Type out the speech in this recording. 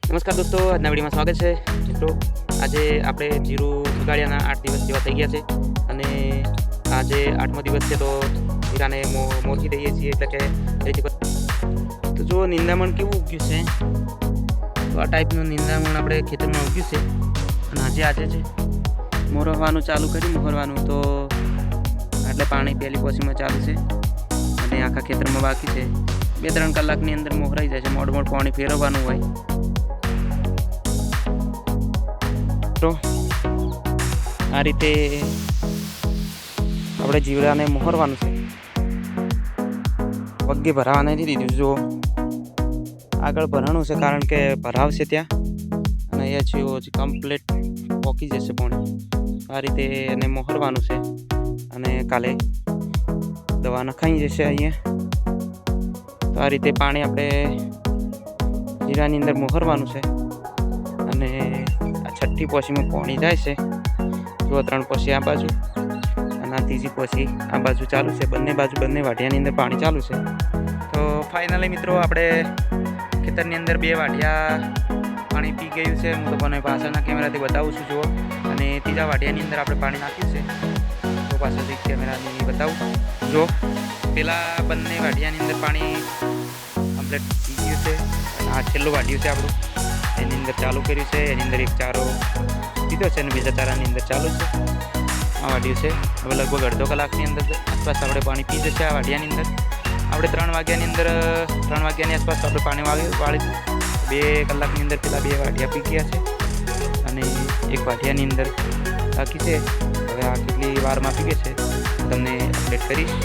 નમસ્કાર દોસ્તો, આજના વિડીયોમાં સ્વાગત છે મિત્રો। આજે આપણે જીરું ઉગાડ્યાના 8 દિવસ જેવા થઈ ગયા છે અને આજે 8મો દિવસ છે તો જીરાને મોરખી દઈએ છીએ, એટલે કે તો જો નિંદામણ કેવું ઉગ્યું છે, તો આ ટાઈપનું નિંદામણ આપણે ખેતરમાં ઉગ્યું છે અને આજે છે મોરવાનું ચાલુ કરી મોરવાનું તો એટલે પાણી પહેલી પોસીમાં ચાલુ છે અને આખા ખેતરમાં બાકી છે। 2-3 કલાકની અંદર મોહરાઈ જાય છે, મોડ પાણી ફેરવવાનું હોય તો આ રીતે આપણે જીવડાને મોહરવાનું છે। પગે ભરાવા નથી દીધું, જો આગળ ભરાણું છે કારણ કે ભરાવશે ત્યાં અને અહીંયા છે કમ્પ્લીટ પોકી જશે પાણી। આ રીતે એને મોહરવાનું છે અને કાલે દવા નખાઈ જશે અહીંયા। તો આ રીતે પાણી આપણે જીરાની અંદર મોહરવાનું છે અને આ 6ઠી પોસીમાં પાણી જાય છે। જો 3 પોસી આ બાજુ અને આ 3જી પોસી આ બાજુ ચાલુ છે, બંને બાજુ બંને વાઢિયાની અંદર પાણી ચાલુ છે। તો ફાઇનલી મિત્રો આપણે ખેતરની અંદર 2 વાઢિયા પાણી પી ગયું છે। હું તમને પાછળના કેમેરાથી બતાવું છું જુઓ, અને 3જા વાઢિયાની અંદર આપણે પાણી નાખ્યું છે, તો પાછળથી કેમેરાથી બતાવું જો પેલા બંને વાઢિયાની અંદર પાણી કમ્પ્લીટ પી ગયું છે અને આ છેલ્લું વાઢિયું છે આપણું, એની અંદર ચાલુ કર્યું છે। એની અંદર એક ચારો પીધો છે અને બીજા ચારાની અંદર ચાલુ છે। આ વાઢિયું છે, હવે લગભગ અડધો કલાકની અંદર આસપાસ આપણે પાણી પી જશે આ વાઢિયાની અંદર। આપણે 3 વાગ્યાની અંદર 3 વાગ્યાની આસપાસ આપણે પાણી વાળીશું। 2 કલાકની અંદર પેલા 2 વાઢિયા પી ગયા છે અને એક વાઢિયાની અંદર બાકી છે। હવે આ કેટલી વારમાં પીગે છે તમને અપડેટ કરીશ।